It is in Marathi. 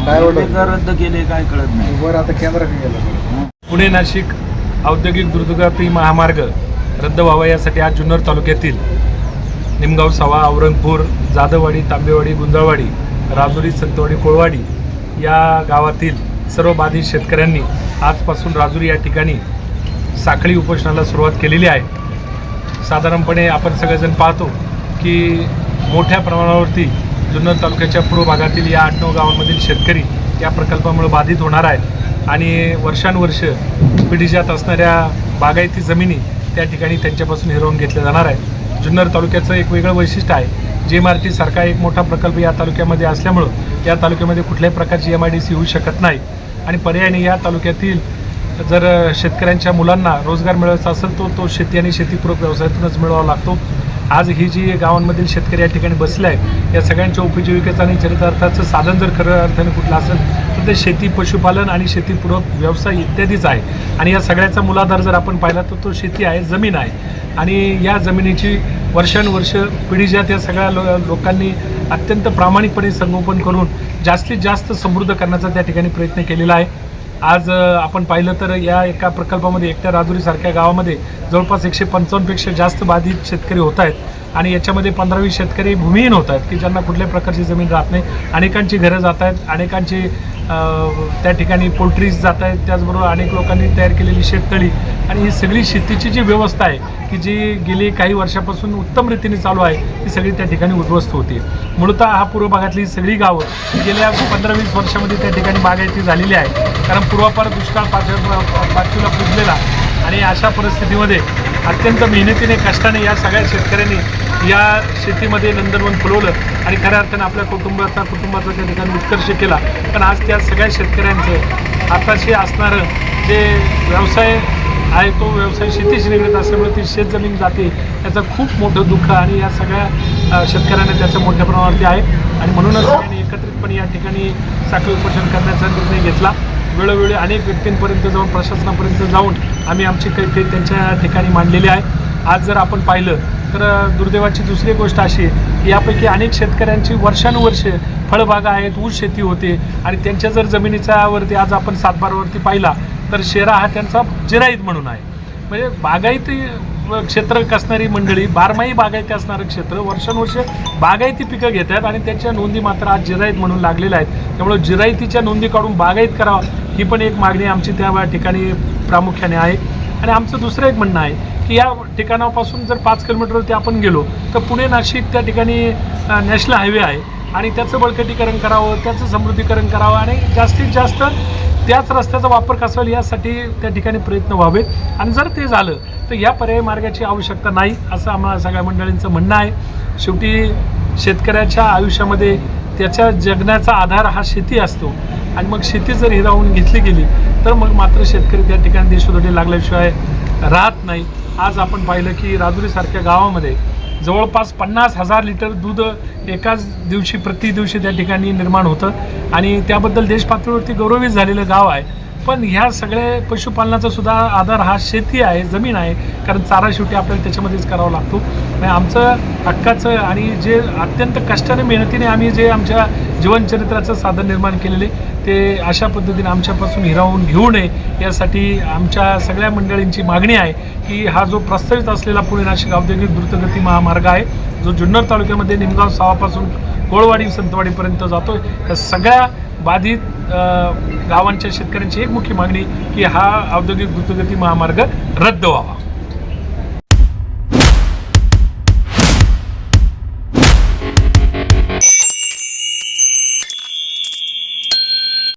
काय का रद्द केले काय कळत नाही. बरं आता केंद्र गेलं. पुणे नाशिक औद्योगिक द्रुतगती महामार्ग रद्द व्हावा यासाठी आज जुन्नर तालुक्यातील निमगाव, सावा, औरंगपूर, जाधववाडी, तांबेवाडी, गुंजाळवाडी, राजुरी, संतवाडी, कोळवाडी या गावातील सर्व बाधित शेतकऱ्यांनी आजपासून राजुरी या ठिकाणी साखळी उपोषणाला सुरुवात केलेली आहे. साधारणपणे आपण सगळेजण पाहतो की मोठ्या प्रमाणावरती जुन्नर तालुक्याच्या पूर्व भागातील या 8-9 गावांमधील शेतकरी या प्रकल्पामुळे बाधित होणार आहेत आणि वर्षानुवर्ष पिढीजात असणाऱ्या बागायती जमिनी त्या ठिकाणी त्यांच्यापासून हिरावून घेतल्या जाणार आहे. जुन्नर तालुक्याचं एक वेगळं वैशिष्ट्य आहे. JMRT सारखा एक मोठा प्रकल्प या तालुक्यामध्ये असल्यामुळं या तालुक्यामध्ये कुठल्याही प्रकारची MIDC होऊ शकत नाही आणि पर्यायाने या तालुक्यातील जर शेतकऱ्यांच्या मुलांना रोजगार मिळवायचा असेल तो शेती आणि शेतीपूरक व्यवसायातूनच मिळवावा लागतो. आज ही जी गावांमधील शेतकरी या ठिकाणी बसले आहेत या सगळ्यांच्या उपजीविकेचं आणि चरितार्थाचं साधन जर खरं अर्थाने कुठलं असेल तर ते शेती, पशुपालन आणि शेतीपूरक व्यवसाय इत्यादीच आहे. आणि या सगळ्याचा मूलाधार जर आपण पाहिला तर तो शेती आहे, जमीन आहे आणि या जमिनीची वर्षानुवर्ष पिढीजात या सगळ्या लोकांनी अत्यंत प्रामाणिकपणे संगोपन करून जास्तीत जास्त समृद्ध करण्याचा त्या ठिकाणी प्रयत्न केलेला आहे. आज आपण पाहिलं तर या एका प्रकल्पामध्ये एकट्या राजुरीसारख्या गावामध्ये जवळपास 155पेक्षा जास्त बाधित शेतकरी होत आहेत आणि याच्यामध्ये 15-20 शेतकरी भूमिहीन होत आहेत की ज्यांना कुठल्याही प्रकारची जमीन राहत नाही. अनेकांची घरं जात आहेत, अनेकांची त्या ठिकाणी पोल्ट्रीज जात आहेत, त्याचबरोबर अनेक लोकांनी तयार केलेली शेततळी आणि ही सगळी शेतीची जी व्यवस्था आहे की जी गेली काही वर्षापासून उत्तम रीतीने चालू आहे ती सगळी त्या ठिकाणी उद्ध्वस्त होती. मूळतः हा पूर्व भागातली सगळी गावं गेल्या 15-20 वर्षामध्ये त्या ठिकाणी बागायती झालेली आहे. कारण पूर्वापार दुष्काळ पाचवीला पुजलेला आणि अशा परिस्थितीमध्ये अत्यंत मेहनतीने, कष्टाने या सगळ्या शेतकऱ्यांनी या शेतीमध्ये नंदनवन फुलवलं आणि खऱ्या अर्थानं आपल्या कुटुंबाचा त्या ठिकाणी उत्कर्ष केला. पण आज त्या सगळ्या शेतकऱ्यांचं आताशी असणारं जे व्यवसाय आहे तो व्यवसाय शेतीशी निगडीत असल्यामुळे ती शेतजमीन जाते त्याचं खूप मोठं दुःख आणि या सगळ्या शेतकऱ्यांना त्याचं मोठ्या प्रमाणावरती आहे. आणि म्हणूनच त्यांनी एकत्रितपणे या ठिकाणी साखळी उपोषण करण्याचा निर्णय घेतला. वेळोवेळी अनेक व्यक्तींपर्यंत जाऊन, प्रशासनापर्यंत जाऊन आम्ही आमची कैफियत त्यांच्या ठिकाणी मांडलेली आहे. आज जर आपण पाहिलं तर दुर्दैवाची दुसरी गोष्ट अशी आहे की यापैकी अनेक शेतकऱ्यांची वर्षानुवर्षे फळबागा आहेत, ऊस शेती होते आणि त्यांच्या जर जमिनीच्यावरती आज आपण सातबारावरती पाहिला तर शेरा हा त्यांचा जिराईत म्हणून आहे. म्हणजे बागायती क्षेत्र असणारी मंडळी, बारमाही बागायती असणारं क्षेत्र वर्षानुवर्ष बागायती पिकं घेत आहेत आणि त्यांच्या नोंदी मात्र आज जिराईत म्हणून लागलेल्या आहेत. त्यामुळे जिरायतीच्या नोंदी काढून बागायत करावं ही पण एक मागणी आमची त्या ठिकाणी प्रामुख्याने आहे. आणि आमचं दुसरं एक म्हणणं आहे की या ठिकाणापासून जर 5 किलोमीटरवरती आपण गेलो तर पुणे नाशिक त्या ठिकाणी नॅशनल हायवे आहे आणि त्याचं बळकटीकरण करावं, त्याचं समृद्धीकरण करावं आणि जास्तीत जास्त त्याच रस्त्याचा वापर कसा होईल यासाठी त्या ठिकाणी प्रयत्न व्हावेत. आणि जर ते झालं तर या पर्यायी मार्गाची आवश्यकता नाही असं आम्हाला सगळ्या मंडळींचं म्हणणं आहे. शेवटी शेतकऱ्याच्या आयुष्यामध्ये त्याच्या जगण्याचा आधार हा शेती असतो आणि मग शेती जर हिरावून घेतली गेली तर मग मात्र शेतकरी त्या ठिकाणी देशोधडी लागल्याशिवाय राहत नाही. आज आपण पाहिलं की राजुरीसारख्या गावामध्ये जवळपास 50,000 लिटर दूध एकाच दिवशी प्रति दिवशी त्या ठिकाणी निर्माण होतं आणि त्याबद्दल देशपातळीवरती गौरवित झालेलं गाव आहे. पण ह्या सगळ्या पशुपालनाचा सुद्धा आधार हा शेती आहे, जमीन आहे. कारण चारा शेवटी आपल्याला त्याच्यामध्येच करावा लागतो. आणि आमचं हक्काचं आणि जे अत्यंत कष्टाने, मेहनतीने आम्ही जे आमच्या जीवनचरित्राचं साधन निर्माण केलेले ते अशा पद्धतीने आमच्यापासून हिरावून घेऊ नये यासाठी आमच्या सगळ्या मंडळींची मागणी आहे की हा जो प्रस्तावित असलेला पुणे नाशिक औद्योगिक द्रुतगती महामार्ग आहे जो जुन्नर तालुक्यामध्ये निमगाव, सावापासून कोळवाडी, संतवाडीपर्यंत जातो, या सगळ्या बाधित गावांच्या शेतकऱ्यांची एक मुख्य मागणी की हा औद्योगिक द्रुतगती महामार्ग रद्द व्हावा.